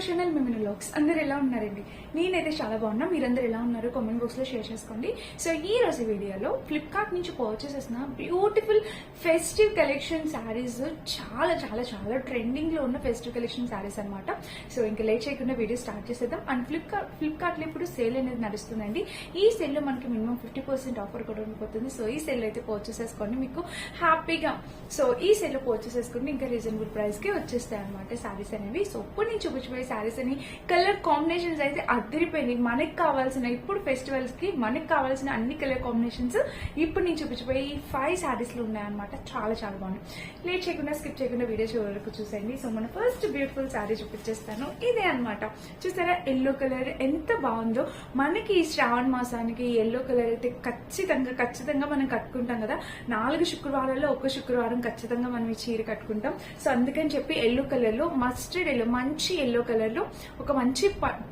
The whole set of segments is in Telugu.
Our channel మిమిన్ vlogs. అందరు ఎలా ఉన్నారండి? నేనైతే చాలా బాగున్నా. మీరందరూ ఎలా ఉన్నారు కామెంట్ బాక్స్ లో షేర్ చేసుకోండి. సో ఈ రోజు వీడియోలో ఫ్లిప్కార్ట్ నుంచి పర్చేస్ చేసిన బ్యూటిఫుల్ ఫెస్టివ్ కలెక్షన్ శారీస్, చాలా చాలా చాలా ట్రెండింగ్ లో ఉన్న ఫెస్టివ్ కలెక్షన్ శారీస్ అనమాట. సో ఇంకా లేట్ చేయకుండా వీడియో స్టార్ట్ చేసేద్దాం. అండ్ ఫ్లిప్కార్ట్ లో ఇప్పుడు సేల్ అనేది నడుస్తుందండి. ఈ సేల్ లో మనకి మినిమం 50% ఆఫర్ కూడా ఉండిపోతుంది. సో ఈ సేల్ అయితే పర్చేస్ చేసుకోండి మీకు హ్యాపీగా. సో ఈ సేల్ లో పర్చేస్ చేసుకుంటే ఇంకా రీజనబుల్ ప్రైస్ కి వచ్చేస్తాయి అనమాట శారీస్ అనేవి. సో ఇప్పుడు నేను చూపించబోయే శారీస్ అని కలర్ కాంబినేషన్స్ అయితే అదిరిపోయినాయి. మనకి కావాల్సిన ఇప్పుడు ఫెస్టివల్స్ కి మనకి కావాల్సిన అన్ని కలర్ కాంబినేషన్స్ ఇప్పుడు నేను చూపించబోయే ఈ 5 శారీస్ లో ఉన్నాయన్నమాట. చాలా చాలా బాగున్నాయి. లేట్ చేయకుండా స్కిప్ చేయకుండా వీడియో చివరి వరకు చూసేయండి. సో మన ఫస్ట్ బ్యూటిఫుల్ శారీ చూపించేస్తాను. ఇదే అనమాట. చూసారా ఎల్లో కలర్ ఎంత బాగుందో. మనకి ఈ శ్రావణ మాసానికి ఎల్లో కలర్ అయితే ఖచ్చితంగా మనం కట్టుకుంటాం కదా. 4 శుక్రవారాల్లో ఒక శుక్రవారం ఖచ్చితంగా మనం ఈ చీర కట్టుకుంటాం. సో అందుకని చెప్పి ఎల్లో కలర్ లో మస్టర్డ్ ఎల్లో, మంచి ఎల్లో కలర్ లో ఒక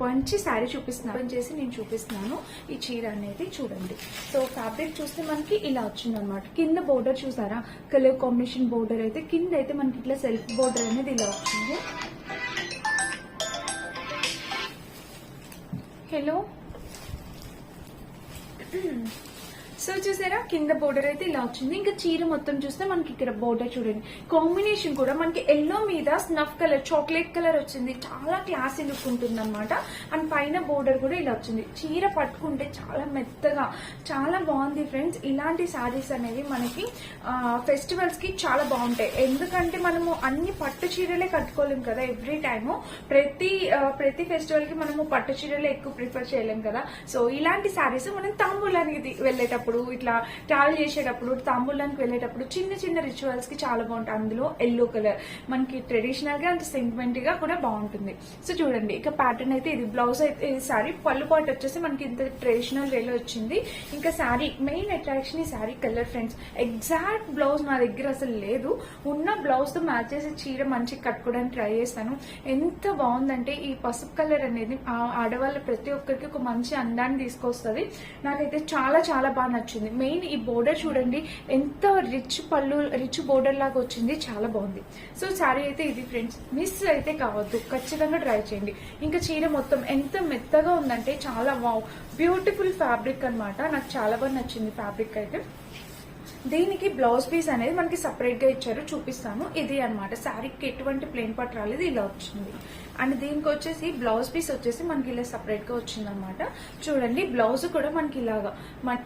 మంచి శారీ చూపిస్తున్నాను చేసి నేను చూపిస్తున్నాను. ఈ చీర అనేది చూడండి. సో ఫ్యాబ్రిక్ చూస్తే మనకి ఇలా వచ్చింది అనమాట. కింద బోర్డర్ చూసారా, కలర్ కాంబినేషన్ బోర్డర్ అయితే కింద అయితే మనకి ఇట్లా సెల్ఫ్ బోర్డర్ అనేది ఇలా వచ్చింది. హలో సో చూసారా కింద బోర్డర్ అయితే ఇలా వచ్చింది. ఇంకా చీర మొత్తం చూస్తే మనకి ఇక్కడ బోర్డర్ చూడండి. కాంబినేషన్ కూడా మనకి ఎల్లో మీద స్నఫ్ కలర్, చాక్లెట్ కలర్ వచ్చింది. చాలా క్లాసీ లుక్ ఉంటుంది అనమాట. అండ్ పైన బోర్డర్ కూడా ఇలా వచ్చింది. చీర పట్టుకుంటే చాలా మెత్తగా చాలా బాగుంది ఫ్రెండ్స్. ఇలాంటి శారీస్ అనేవి మనకి ఫెస్టివల్స్ కి చాలా బాగుంటాయి. ఎందుకంటే మనము అన్ని పట్టు చీరలే కట్టుకోలేం కదా ఎవ్రీ టైము. ప్రతి ఫెస్టివల్ కి మనము పట్టు చీరలే ఎక్కువ ప్రిఫర్ చేయలేం కదా. సో ఇలాంటి శారీస్ మనం తాంబూలానికి వెళ్ళేటప్పుడు, ఇట్లా ట్రావెల్ చేసేటప్పుడు, తాంబూలానికి వెళ్ళేటప్పుడు చిన్న చిన్న రిచువల్స్ కి చాలా బాగుంటాయి. అందులో ఎల్లో కలర్ మనకి ట్రెడిషనల్ గా అంత సెంటిమెంట్ గా కూడా బాగుంటుంది. సో చూడండి ఇక ప్యాటర్న్ అయితే ఇది. బ్లౌజ్ అయితే ఈ శారీ పళ్ళు పాటు వచ్చేసి మనకి ఇంత ట్రెడిషనల్ వేలో వచ్చింది. ఇంకా శారీ మెయిన్ అట్రాక్షన్ ఈ sari colour friends. Exact blouse నా దగ్గర అసలు లేదు. ఉన్న బ్లౌజ్ తో మ్యాచ్ చేసి చీర మంచిగా కట్టుకోవడానికి ట్రై చేస్తాను. ఎంత బాగుందంటే ఈ పసుపు కలర్ అనేది ఆడవాళ్ళ ప్రతి ఒక్కరికి ఒక మంచి అందాన్ని తీసుకొస్తుంది. నాకైతే చాలా చాలా బాగా నచ్చింది. మెయిన్ ఈ బోర్డర్ చూడండి ఎంత రిచ్ బోర్డర్ లాగా వచ్చింది. చాలా బాగుంది. సో శారీ అయితే ఇది ఫ్రెండ్స్. మిస్ అయితే కావద్దు, ఖచ్చితంగా ట్రై చేయండి. ఇంకా చీర మొత్తం ఎంత మెత్తగా ఉందంటే చాలా వావ్, బ్యూటిఫుల్ ఫ్యాబ్రిక్ అనమాట. నాకు చాలా బాగా నచ్చింది ఫ్యాబ్రిక్ అయితే. దీనికి బ్లౌజ్ పీస్ అనేది మనకి సపరేట్ గా ఇచ్చారు, చూపిస్తాను. ఇది అనమాట. శారీకి ఎటువంటి ప్లెయిన్ పట్టు రాలేదు, ఇలా వచ్చింది. అండ్ దీనికి వచ్చేసి బ్లౌజ్ పీస్ వచ్చేసి మనకి ఇలా సపరేట్ గా వచ్చింది అనమాట. చూడండి బ్లౌజ్ కూడా మనకి ఇలాగా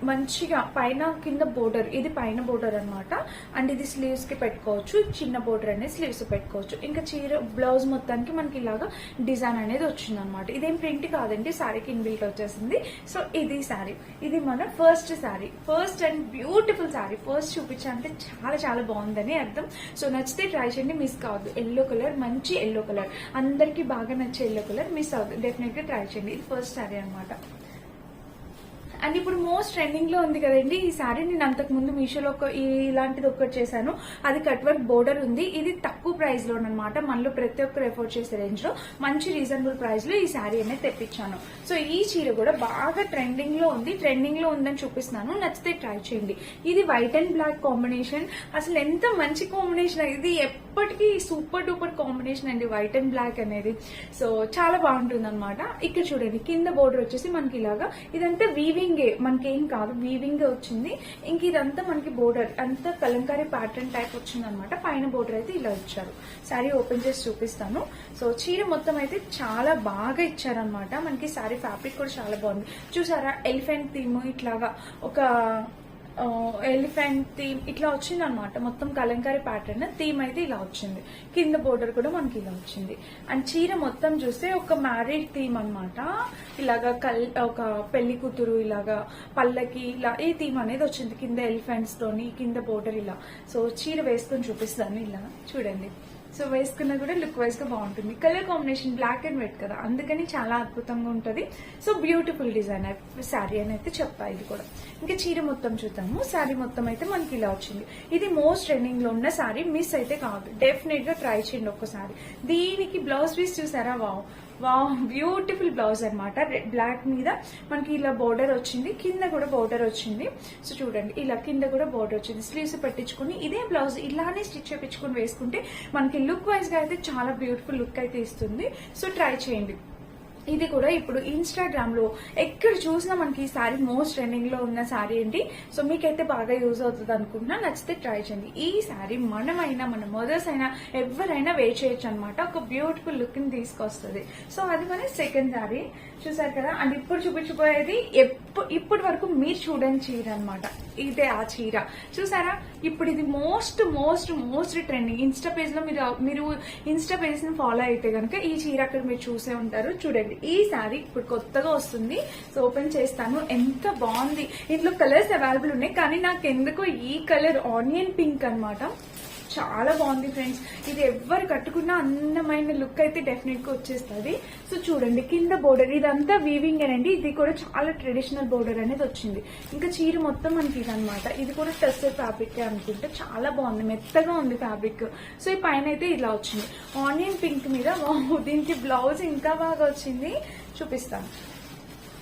మంచిగా పైన కింద బోర్డర్, ఇది పైన బోర్డర్ అనమాట. అండ్ ఇది స్లీవ్స్ కి పెట్టుకోవచ్చు. చిన్న బోర్డర్ అనేది స్లీవ్స్ పెట్టుకోవచ్చు. ఇంకా చీర బ్లౌజ్ మొత్తానికి మనకి ఇలాగా డిజైన్ అనేది వచ్చింది అనమాట. ఇదేం ప్రింట్ కాదండి, శారీకి ఇన్బిల్ట్ వచ్చేసింది. సో ఇది శారీ, ఇది మన first sari, first and beautiful sari. First చూపించాలంటే చాలా చాలా బాగుందని అర్థం. సో నచ్చితే ట్రై చేయండి, మిస్ కావద్దు. ఎల్లో కలర్, మంచి ఎల్లో కలర్, అందరికి బాగా నచ్చే ఎల్లో కలర్. మిస్ అవుతుంది, డెఫినెట్ గా ట్రై చేయండి. ఇది ఫస్ట్ శారీ అనమాట. అండ్ ఇప్పుడు మోస్ట్ ట్రెండింగ్ లో ఉంది కదండి ఈ శారీ. నేను అంతకు ముందు మీషోలో ఇలాంటిది ఒక్కటి చేశాను. అది కట్ వర్క్ బోర్డర్ ఉంది. ఇది తక్కువ ప్రైస్ లో అనమాట. మనలో ప్రతి ఒక్కరు ఎఫోర్డ్ చేసే రేంజ్ లో మంచి రీజనబుల్ ప్రైస్ లో ఈ శారీ అనేది తెప్పించాను. సో ఈ చీర కూడా బాగా ట్రెండింగ్ లో ఉంది. ట్రెండింగ్ లో ఉందని చూపిస్తున్నాను, నచ్చితే ట్రై చేయండి. ఇది వైట్ అండ్ బ్లాక్ కాంబినేషన్. అసలు ఎంత మంచి కాంబినేషన్. ఇది ఎప్పటికీ సూపర్ డూపర్ కాంబినేషన్ అండి, వైట్ అండ్ బ్లాక్ అనేది. సో చాలా బాగుంటుంది అనమాట. ఇక్కడ చూడండి కింద బోర్డర్ వచ్చేసి మనకి ఇలాగా, ఇదంతా వీవింగ్, మనకేం కాదు, వీవింగ్ వచ్చింది. ఇంక ఇదంతా మనకి బోర్డర్ అంతా కలంకారీ ప్యాటర్న్ టైప్ వచ్చింది అనమాట. పైన బోర్డర్ అయితే ఇలా ఇచ్చారు. శారీ ఓపెన్ చేసి చూపిస్తాను. సో చీర మొత్తం అయితే చాలా బాగా ఇచ్చారనమాట. మనకి శారీ ఫ్యాబ్రిక్ కూడా చాలా బాగుంది. చూసారా ఎలిఫెంట్ థీమ్, ఇట్లాగా ఒక ఎలిఫెంట్ థీమ్ ఇట్లా వచ్చింది అనమాట. మొత్తం కలంకారీ ప్యాటర్న్ థీమ్ అయితే ఇలా వచ్చింది. కింద బోర్డర్ కూడా మనకి ఇలా వచ్చింది. అండ్ చీర మొత్తం చూస్తే ఒక మ్యారేజ్ థీమ్ అనమాట. ఇలాగా ఒక పెళ్లి కూతురు ఇలాగా పల్లకి ఇలా ఈ థీమ్ అనేది వచ్చింది. కింద ఎలిఫెంట్స్ తోని కింద బోర్డర్ ఇలా. సో చీర వేసుకొని చూపిస్తాను. ఇలా చూడండి. సో వేసుకున్నా కూడా లుక్ వైజ్ గా బాగుంటుంది. Colour combination black and white కదా, అందుకని చాలా అద్భుతంగా ఉంటుంది. సో బ్యూటిఫుల్ డిజైన్ శారీ అని అయితే చెప్పా. ఇది కూడా ఇంకా చీర మొత్తం చూద్దాము. శారీ మొత్తం అయితే మనకి ఇలా వచ్చింది. ఇది మోస్ట్ ట్రెండింగ్ లో ఉన్న శారీ, మిస్ అయితే కాదు, డెఫినెట్ గా ట్రై చేయండి ఒక్కసారి. దీనికి బ్లౌజ్ పీస్ చూసారా, వావ్ వావ్, బ్యూటిఫుల్ బ్లౌజ్ అనమాట. రెడ్ బ్లాక్ మీద మనకి ఇలా బోర్డర్ వచ్చింది, కింద కూడా బోర్డర్ వచ్చింది. సో చూడండి, ఇలా కింద కూడా బోర్డర్ వచ్చింది. స్లీవ్స్ పెట్టించుకుని ఇదే బ్లౌజ్ ఇలానే స్టిచ్ చేయించుకుని వేసుకుంటే మనకి లుక్ వైజ్ గా అయితే చాలా బ్యూటిఫుల్ లుక్ అయితే ఇస్తుంది. సో ట్రై చేయండి. ఇది కూడా ఇప్పుడు ఇన్స్టాగ్రామ్ లో ఎక్కడ చూసినా మనకి ఈ సారీ మోస్ట్ ట్రెండింగ్ లో ఉన్న సారీ ఏంటి. సో మీకైతే బాగా యూజ్ అవుతుంది అనుకుంటున్నా. నచ్చితే ట్రై చేయండి. ఈ సారీ మనమైనా మన మదర్స్ అయినా ఎవరైనా వేర్ చేయొచ్చు అనమాట. ఒక బ్యూటిఫుల్ లుక్ ని తీసుకొస్తుంది. సో అది మన సెకండ్ సారీ చూసారు కదా. అండ్ ఇప్పుడు చూపించబోయేది ఇప్పటి వరకు మీరు చూడని చీర అనమాట. ఇదే ఆ చీర చూసారా. ఇప్పుడు ఇది most most most trending. Insta page లో మీరు ఇన్స్టా పేజ్ ని ఫాలో అయితే కనుక ఈ చీర అక్కడ మీరు చూసే ఉంటారు. చూడండి, ఈ సారీ ఇప్పుడు కొత్తగా వస్తుంది. సో ఓపెన్ చేస్తాను. ఎంత బాగుంది. ఇందులో కలర్స్ అవైలబుల్ ఉన్నాయి, కానీ నాకు ఎందుకో ఈ కలర్ ఆనియన్ పింక్ అనమాట. చాలా బాగుంది ఫ్రెండ్స్. ఇది ఎవరు కట్టుకున్నా అందమైన లుక్ అయితే డెఫినెట్ గా వచ్చేస్తుంది. సో చూడండి, కింద బోర్డర్ ఇదంతా వీవింగ్ అండి. ఇది కూడా చాలా ట్రెడిషనల్ బోర్డర్ అనేది వచ్చింది. ఇంకా చీర మొత్తం మనకి ఇదనమాట. ఇది కూడా టెస్టర్ ఫ్యాబ్రిక్ అనుకుంటే చాలా బాగుంది, మెత్తగా ఉంది ఫ్యాబ్రిక్. సో ఈ పైన అయితే ఇలా వచ్చింది ఆనియన్ పింక్ మీద. దీనికి బ్లౌజ్ ఇంకా బాగా వచ్చింది, చూపిస్తాను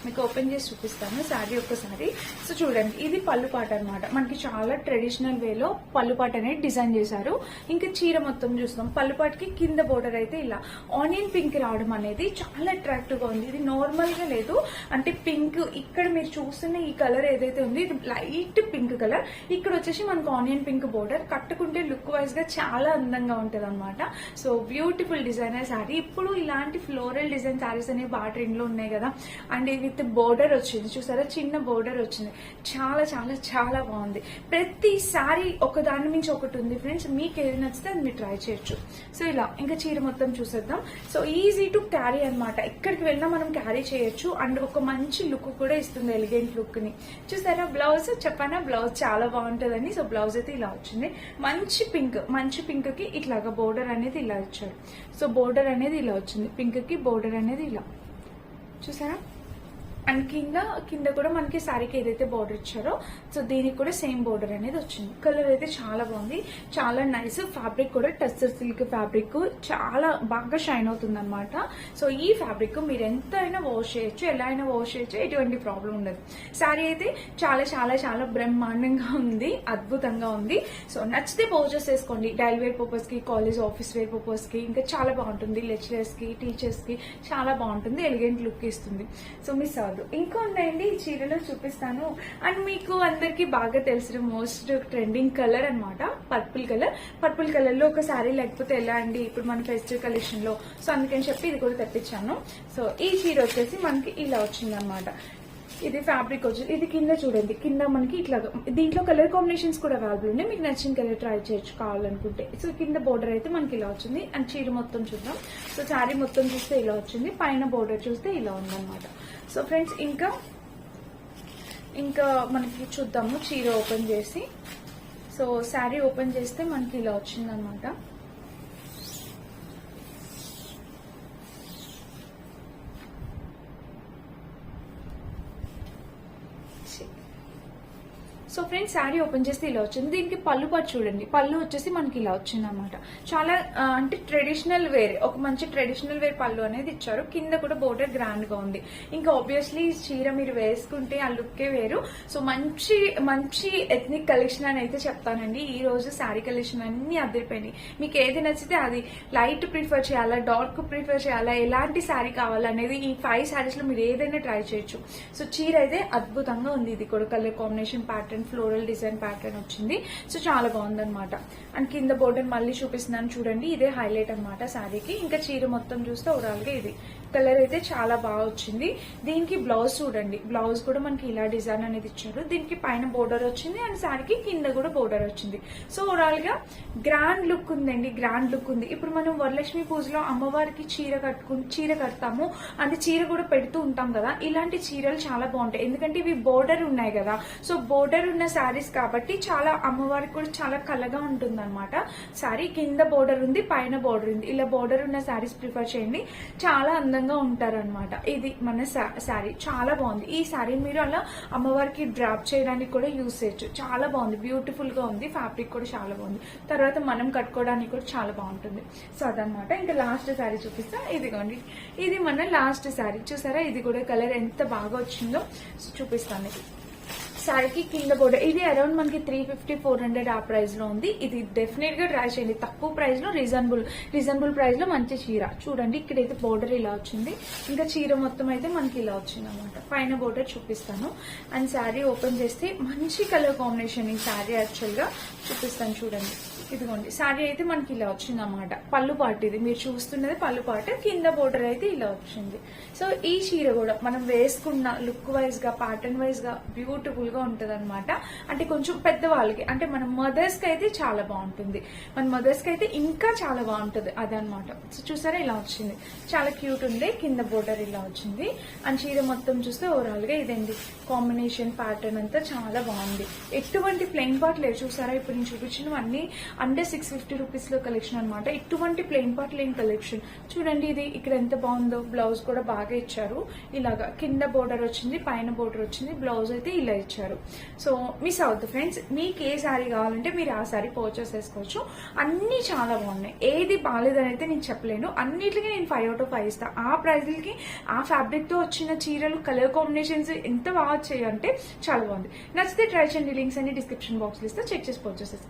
మీకు. ఓపెన్ చేసి చూపిస్తాను శారీ ఒక్కసారి. సో చూడండి, ఇది పళ్ళు పాట అనమాట. మనకి చాలా ట్రెడిషనల్ వేలో పళ్ళు పాట అనేది డిజైన్ చేశారు. ఇంకా చీర మొత్తం చూస్తాం. పళ్ళు పాటకి కింద బోర్డర్ అయితే ఇలా ఆనియన్ పింక్ రావడం అనేది చాలా అట్రాక్టివ్ గా ఉంది. ఇది నార్మల్ గా లేదు, అంటే పింక్. ఇక్కడ మీరు చూస్తున్న ఈ కలర్ ఏదైతే ఉంది ఇది లైట్ పింక్ కలర్. ఇక్కడ వచ్చేసి మనకు ఆనియన్ పింక్ బోర్డర్. కట్టుకుంటే లుక్ వైజ్ గా చాలా అందంగా ఉంటది అనమాట. So beautiful designer sari. ఇప్పుడు ఇలాంటి ఫ్లోరల్ డిజైన్ శారీస్ అనేవి బాగా ట్రెండ్ లో ఉన్నాయి కదా. అండ్ విత్ బోర్డర్ వచ్చింది చూసారా, చిన్న బోర్డర్ వచ్చింది. చాలా చాలా చాలా బాగుంది. ప్రతి సారీ ఒక దాని నుంచి ఒకటి ఉంది ఫ్రెండ్స్. మీకు ఏది నచ్చితే అది మీరు ట్రై చేయొచ్చు. సో ఇలా ఇంకా చీర మొత్తం చూసేద్దాం. సో ఈజీ టు క్యారీ అనమాట. ఎక్కడికి వెళ్ళినా మనం క్యారీ చేయొచ్చు. అండ్ ఒక మంచి లుక్ కూడా ఇస్తుంది, ఎలిగెంట్ లుక్ ని. చూసారా బ్లౌజ్, చెప్పానా బ్లౌజ్ చాలా బాగుంటుందని. సో బ్లౌజ్ అయితే ఇలా వచ్చింది. మంచి పింక్ కి ఇట్లాగా బోర్డర్ అనేది ఇలా ఇచ్చాడు. సో బోర్డర్ అనేది ఇలా వచ్చింది, పింక్ కి బోర్డర్ అనేది ఇలా చూసారా. అండ్ కింద కూడా మనకి శారీకి ఏదైతే బోర్డర్ ఇచ్చారో సో దీనికి కూడా సేమ్ బోర్డర్ అనేది వచ్చింది. కలర్ అయితే చాలా బాగుంది, చాలా నైస్. ఫ్యాబ్రిక్ కూడా టస్సర్ సిల్క్ ఫ్యాబ్రిక్, చాలా బాగా షైన్ అవుతుంది అనమాట. సో ఈ ఫ్యాబ్రిక్ మీరు ఎంత అయినా వాష్ చేయొచ్చు, ఎలా అయినా వాష్ చేయొచ్చు, ఎటువంటి ప్రాబ్లం ఉండదు. శారీ అయితే చాలా చాలా చాలా బ్రహ్మాండంగా ఉంది, అద్భుతంగా ఉంది. సో నచ్చితే పర్చేస్ చేసుకోండి. డైలీ వేర్ పర్పస్ కి, కాలేజ్ ఆఫీస్ వేర్ పర్పస్ కి ఇంకా చాలా బాగుంటుంది. లెక్చరర్స్ కి, టీచర్స్ కి చాలా బాగుంటుంది, ఎలిగెంట్ లుక్ ఇస్తుంది. సో మిస్ అవ్వదు. ఇంకా ఉన్నాయండి ఈ చీరలో చూపిస్తాను. అండ్ మీకు అందరికి బాగా తెలిసిన మోస్ట్ ట్రెండింగ్ కలర్ అనమాట పర్పుల్ కలర్ లో ఒక శారీ లేకపోతే ఎలా అండి ఇప్పుడు మన ఫెస్టివల్ కలెక్షన్ లో. సో అందుకని చెప్పి ఇది కూడా తెప్పించాను. సో ఈ చీర వచ్చేసి మనకి ఇలా వచ్చింది అనమాట. ఇది ఫ్యాబ్రిక్ వచ్చి ఇది కింద చూడండి, కింద మనకి ఇట్లా దీంట్లో కలర్ కాంబినేషన్స్ కూడా అవైలబుల్ ఉన్నాయి. మీకు నచ్చిన కలర్ ట్రై చేయొచ్చు కావాలనుకుంటే. సో కింద బోర్డర్ అయితే మనకి ఇలా వచ్చింది. అండ్ చీర మొత్తం చూద్దాం. సో శారీ మొత్తం చూస్తే ఇలా వచ్చింది, పైన బోర్డర్ చూస్తే ఇలా ఉందన్నమాట. సో ఫ్రెండ్స్ ఇంకా మనకి చూద్దాము చీర ఓపెన్ చేసి. సో శారీ ఓపెన్ చేస్తే మనకి ఇలా వచ్చింది అనమాట. సో ఫ్రెండ్స్ శారీ ఓపెన్ చేస్తే ఇలా వచ్చింది. దీనికి పళ్ళు పాటు చూడండి, పళ్ళు వచ్చేసి మనకి ఇలా వచ్చింది అనమాట. చాలా అంటే ట్రెడిషనల్ వేర్, ఒక మంచి ట్రెడిషనల్ వేర్ పళ్ళు అనేది ఇచ్చారు. కింద కూడా బోర్డర్ గ్రాండ్ గా ఉంది. ఇంకా ఆబ్వియస్లీ ఈ చీర మీరు వేసుకుంటే ఆ లుక్కే వేరు. సో మంచి మంచి ఎథ్నిక్ కలెక్షన్ అని అయితే చెప్తానండి. ఈ రోజు శారీ కలెక్షన్ అన్ని అదిరిపోయినాయి. మీకు ఏది నచ్చితే అది, లైట్ ప్రిఫర్ చేయాలా, డార్క్ ప్రిఫర్ చేయాలా, ఎలాంటి శారీ కావాలనేది ఈ 5 శారీస్ లో మీరు ఏదైనా ట్రై చేయొచ్చు. సో చీర అయితే అద్భుతంగా ఉంది. ఇది కూడా colour combination pattern, floral design pattern వచ్చింది. సో చాలా బాగుందన్నమాట. అండ్ కింద బోర్డర్ మళ్ళీ చూపిస్తున్నాను చూడండి, ఇదే హైలైట్ అనమాట శారీకి. ఇంకా చీర మొత్తం చూస్తే ఓవరాల్ గా ఇది కలర్ అయితే చాలా బాగా వచ్చింది. దీనికి బ్లౌజ్ చూడండి, బ్లౌజ్ కూడా మనకి ఇలా డిజైన్ అనేది ఇచ్చారు. దీనికి పైన బోర్డర్ వచ్చింది అండ్ శారీకి కింద కూడా బోర్డర్ వచ్చింది. సో ఓవరాల్ గా గ్రాండ్ లుక్ ఉందండి, గ్రాండ్ లుక్ ఉంది. ఇప్పుడు మనం వరలక్ష్మి పూజలో అమ్మవారికి చీర కడతాము, అంటే చీర కూడా పెడుతూ ఉంటాం కదా. ఇలాంటి చీరలు చాలా బాగుంటాయి, ఎందుకంటే ఇవి బోర్డర్ ఉన్నాయి కదా. సో బోర్డర్ ఉన్న శారీస్ కాబట్టి చాలా అమ్మవారికి కూడా చాలా కలగా ఉంటుంది అనమాట. శారీ కింద బోర్డర్ ఉంది, పైన బోర్డర్ ఉంది. ఇలా బోర్డర్ ఉన్న శారీస్ ప్రిఫర్ చేయండి, చాలా అందంగా అందంగా ఉంటారన్నమాట. ఇది మన శారీ చాలా బాగుంది. ఈ శారీ మీరు అలా అమ్మవారికి డ్రాప్ చేయడానికి కూడా యూజ్ చేయొచ్చు. చాలా బాగుంది, బ్యూటిఫుల్ గా ఉంది. ఫ్యాబ్రిక్ కూడా చాలా బాగుంది. తర్వాత మనం కట్టుకోవడానికి కూడా చాలా బాగుంటుంది. సో అదనమాట. ఇంకా లాస్ట్ శారీ చూపిస్తా. ఇదిగోండి, ఇది మన లాస్ట్ శారీ. చూసారా, ఇది కూడా కలర్ ఎంత బాగా వచ్చిందో చూపిస్తాను. ఇది శారీకి కింద బోర్డర్. ఇది అరౌండ్ మనకి 350-400 ఆ ప్రైస్ లో ఉంది. ఇది డెఫినెట్ గా ట్రై చేయండి. తక్కువ ప్రైస్ లో రీజనబుల్ ప్రైస్ లో మంచి చీర. చూడండి, ఇక్కడైతే బోర్డర్ ఇలా వచ్చింది. ఇంకా చీర మొత్తం అయితే మనకి ఇలా వచ్చింది అనమాట. పైన బోర్డర్ చూపిస్తాను. అండ్ శారీ ఓపెన్ చేస్తే మంచి కలర్ కాంబినేషన్. ఈ శారీ యాక్చువల్ గా చూపిస్తాను చూడండి. ఇదిగోండి, శారీ అయితే మనకి ఇలా వచ్చింది అనమాట. పళ్ళు పాటు ఇది మీరు చూస్తున్నది పళ్ళు పాటు. కింద బోర్డర్ అయితే ఇలా వచ్చింది. సో ఈ చీర కూడా మనం వేసుకున్న లుక్ వైజ్ గా, ప్యాటర్న్ వైజ్ గా బ్యూటిఫుల్ గా ఉంటది అనమాట. అంటే కొంచెం పెద్దవాళ్ళకి, అంటే మన మదర్స్ కి అయితే చాలా బాగుంటుంది. మన మదర్స్ కి అయితే ఇంకా చాలా బాగుంటుంది అదనమాట. సో చూసారా, ఇలా వచ్చింది. చాలా క్యూట్ ఉంది. కింద బోర్డర్ ఇలా వచ్చింది. అండ్ చీర మొత్తం చూస్తే ఓవరాల్ గా ఇదండి కాంబినేషన్. ప్యాటర్న్ అంతా చాలా బాగుంది. ఎటువంటి ప్లెయిన్ పార్ట్ లేదు. చూసారా, ఇప్పుడు నేను చూపించినవన్నీ అండర్ 650 రూపీస్ లో కలెక్షన్ అనమాట. ఎటువంటి ప్లెయిన్ పార్ట్ లేని కలెక్షన్. చూడండి, ఇది ఇక్కడ ఎంత బాగుందో. బ్లౌజ్ కూడా బాగా ఇచ్చారు. ఇలాగా కింద బోర్డర్ వచ్చింది, పైన బోర్డర్ వచ్చింది. బ్లౌజ్ అయితే ఇలా ఇచ్చారు. సో మిస్ అవుతుంది ఫ్రెండ్స్. మీకు ఏ శారీ కావాలంటే మీరు ఆ శారీ పర్చేస్ చేసుకోవచ్చు. అన్ని చాలా బాగున్నాయి. ఏది బాగాలేదని అయితే నేను చెప్పలేను. అన్నిటికీ నేను 5 out of 5 ఇస్తాను. ఆ ప్రైజ్లకి ఆ ఫ్యాబ్రిక్ తో వచ్చిన చీరలు, కలర్ కాంబినేషన్స్ ఎంత బాగా వచ్చాయి అంటే చాలా బాగుంది. నచ్చితే ట్రై చేయండి. లింక్స్ అన్ని డిస్క్రిప్షన్ బాక్స్ లో ఇస్తే చెక్ చేసి పర్చేస్ చేసుకోండి.